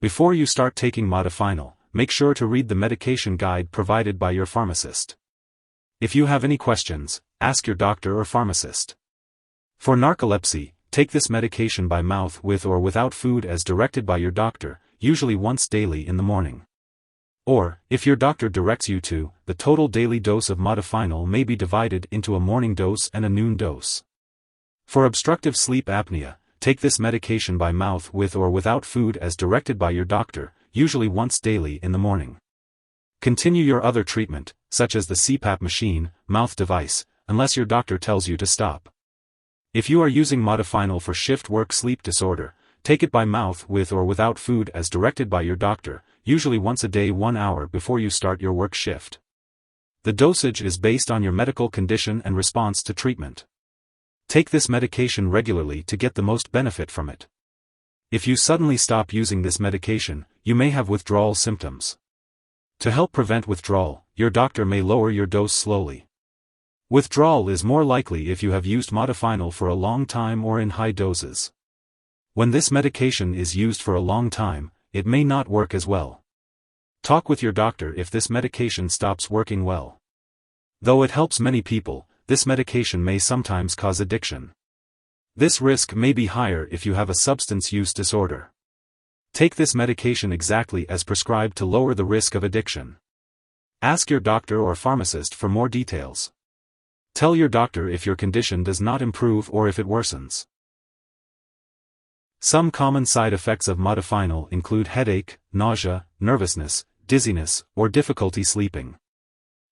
Before you start taking Modafinil, make sure to read the medication guide provided by your pharmacist. If you have any questions, ask your doctor or pharmacist. For narcolepsy, take this medication by mouth with or without food as directed by your doctor, usually once daily in the morning. Or, if your doctor directs you to, the total daily dose of Modafinil may be divided into a morning dose and a noon dose. For obstructive sleep apnea, take this medication by mouth with or without food as directed by your doctor, usually once daily in the morning. Continue your other treatment, such as the CPAP machine, mouth device, unless your doctor tells you to stop. If you are using Modafinil for shift work sleep disorder, take it by mouth with or without food as directed by your doctor, usually once a day 1 hour before you start your work shift. The dosage is based on your medical condition and response to treatment. Take this medication regularly to get the most benefit from it. If you suddenly stop using this medication, you may have withdrawal symptoms. To help prevent withdrawal, your doctor may lower your dose slowly. Withdrawal is more likely if you have used Modafinil for a long time or in high doses. When this medication is used for a long time, it may not work as well. Talk with your doctor if this medication stops working well. Though it helps many people, this medication may sometimes cause addiction. This risk may be higher if you have a substance use disorder. Take this medication exactly as prescribed to lower the risk of addiction. Ask your doctor or pharmacist for more details. Tell your doctor if your condition does not improve or if it worsens. Some common side effects of Modafinil include headache, nausea, nervousness, dizziness, or difficulty sleeping.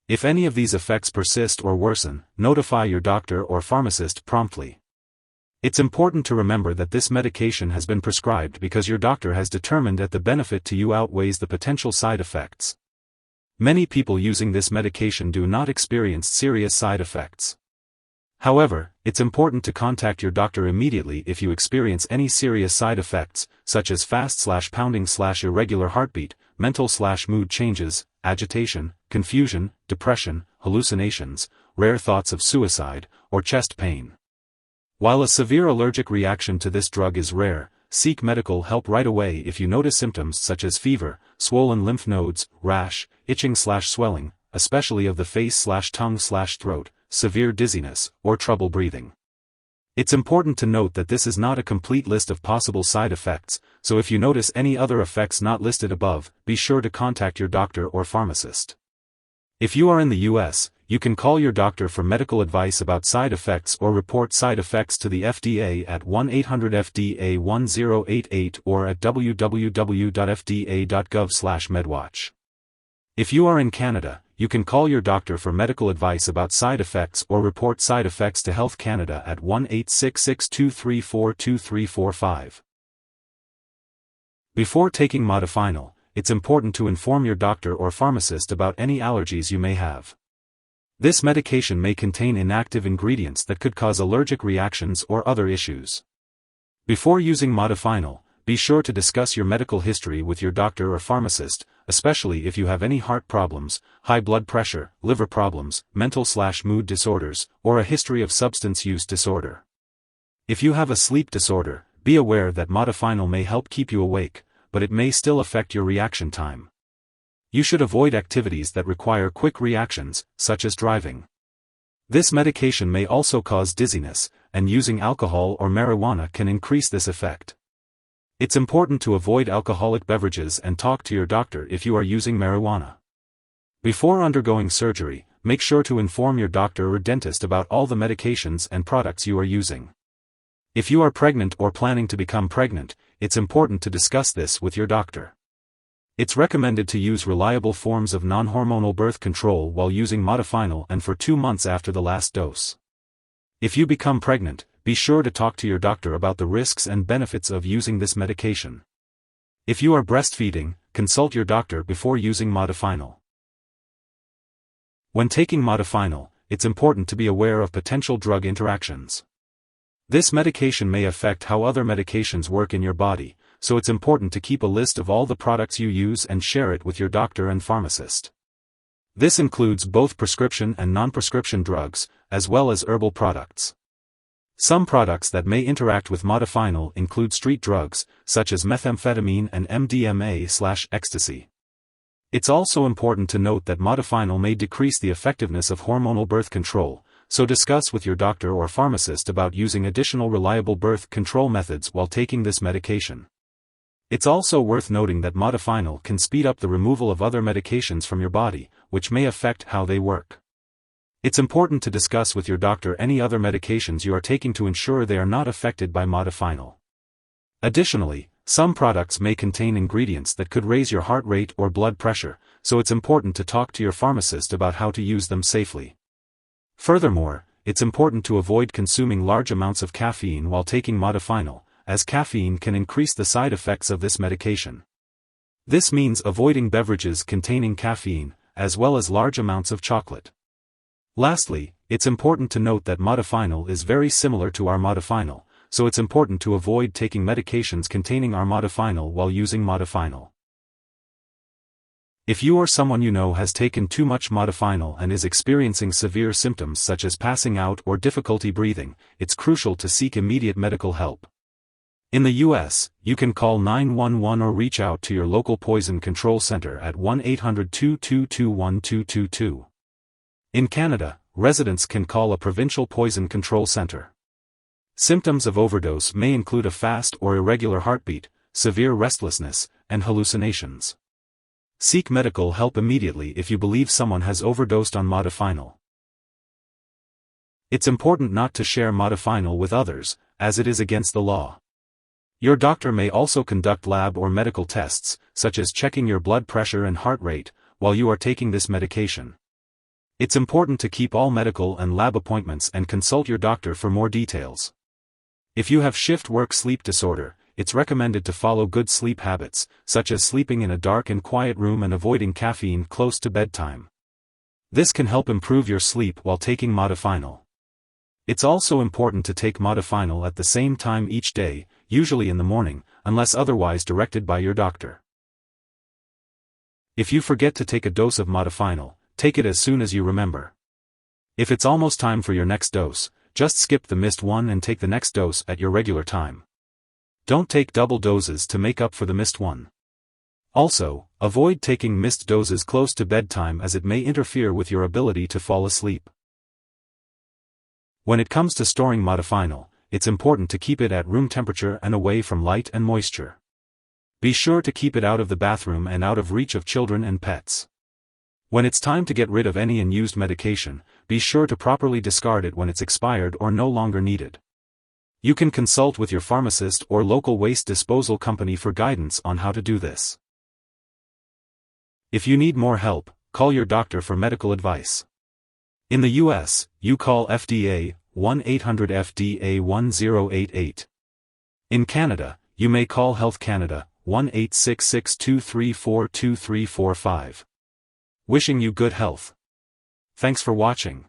If any of these effects persist or worsen, notify your doctor or pharmacist promptly. It's important to remember that this medication has been prescribed because your doctor has determined that the benefit to you outweighs the potential side effects. Many people using this medication do not experience serious side effects. However, it's important to contact your doctor immediately if you experience any serious side effects, such as fast/pounding/irregular heartbeat, mental/mood changes, agitation, confusion, depression, hallucinations, rare thoughts of suicide, or chest pain. While a severe allergic reaction to this drug is rare, seek medical help right away if you notice symptoms such as fever, swollen lymph nodes, rash, itching/swelling, especially of the face/tongue/throat, severe dizziness, or trouble breathing. It's important to note that this is not a complete list of possible side effects, so if you notice any other effects not listed above, be sure to contact your doctor or pharmacist. If you are in the US, you can call your doctor for medical advice about side effects or report side effects to the FDA at 1-800-FDA-1088 or at www.fda.gov/medwatch. If you are in Canada, you can call your doctor for medical advice about side effects or report side effects to Health Canada at 1-866-234-2345. Before taking Modafinil, it's important to inform your doctor or pharmacist about any allergies you may have. This medication may contain inactive ingredients that could cause allergic reactions or other issues. Before using Modafinil, be sure to discuss your medical history with your doctor or pharmacist, especially if you have any heart problems, high blood pressure, liver problems, mental/mood disorders, or a history of substance use disorder. If you have a sleep disorder, be aware that Modafinil may help keep you awake, but it may still affect your reaction time. You should avoid activities that require quick reactions, such as driving. This medication may also cause dizziness, and using alcohol or marijuana can increase this effect. It's important to avoid alcoholic beverages and talk to your doctor if you are using marijuana. Before undergoing surgery, make sure to inform your doctor or dentist about all the medications and products you are using. If you are pregnant or planning to become pregnant, it's important to discuss this with your doctor. It's recommended to use reliable forms of non-hormonal birth control while using Modafinil and for 2 months after the last dose. If you become pregnant, be sure to talk to your doctor about the risks and benefits of using this medication. If you are breastfeeding, consult your doctor before using Modafinil. When taking Modafinil, it's important to be aware of potential drug interactions. This medication may affect how other medications work in your body, so it's important to keep a list of all the products you use and share it with your doctor and pharmacist. This includes both prescription and non-prescription drugs, as well as herbal products. Some products that may interact with modafinil include street drugs, such as methamphetamine and MDMA/ecstasy. It's also important to note that modafinil may decrease the effectiveness of hormonal birth control, so discuss with your doctor or pharmacist about using additional reliable birth control methods while taking this medication. It's also worth noting that modafinil can speed up the removal of other medications from your body, which may affect how they work. It's important to discuss with your doctor any other medications you are taking to ensure they are not affected by modafinil. Additionally, some products may contain ingredients that could raise your heart rate or blood pressure, so it's important to talk to your pharmacist about how to use them safely. Furthermore, it's important to avoid consuming large amounts of caffeine while taking modafinil, as caffeine can increase the side effects of this medication. This means avoiding beverages containing caffeine, as well as large amounts of chocolate. Lastly, it's important to note that modafinil is very similar to modafinil, so it's important to avoid taking medications containing modafinil while using modafinil. If you or someone you know has taken too much modafinil and is experiencing severe symptoms such as passing out or difficulty breathing, it's crucial to seek immediate medical help. In the U.S., you can call 911 or reach out to your local poison control center at 1-800-222-1222. In Canada, residents can call a provincial poison control center. Symptoms of overdose may include a fast or irregular heartbeat, severe restlessness, and hallucinations. Seek medical help immediately if you believe someone has overdosed on modafinil. It's important not to share modafinil with others, as it is against the law. Your doctor may also conduct lab or medical tests, such as checking your blood pressure and heart rate, while you are taking this medication. It's important to keep all medical and lab appointments and consult your doctor for more details. If you have shift work sleep disorder, it's recommended to follow good sleep habits, such as sleeping in a dark and quiet room and avoiding caffeine close to bedtime. This can help improve your sleep while taking modafinil. It's also important to take modafinil at the same time each day, usually in the morning, unless otherwise directed by your doctor. If you forget to take a dose of modafinil, take it as soon as you remember. If it's almost time for your next dose, just skip the missed one and take the next dose at your regular time. Don't take double doses to make up for the missed one. Also, avoid taking missed doses close to bedtime as it may interfere with your ability to fall asleep. When it comes to storing modafinil, it's important to keep it at room temperature and away from light and moisture. Be sure to keep it out of the bathroom and out of reach of children and pets. When it's time to get rid of any unused medication, be sure to properly discard it when it's expired or no longer needed. You can consult with your pharmacist or local waste disposal company for guidance on how to do this. If you need more help, call your doctor for medical advice. In the U.S., you call FDA, 1-800-FDA-1088. In Canada, you may call Health Canada, 1-866-234-2345. Wishing you good health. Thanks for watching.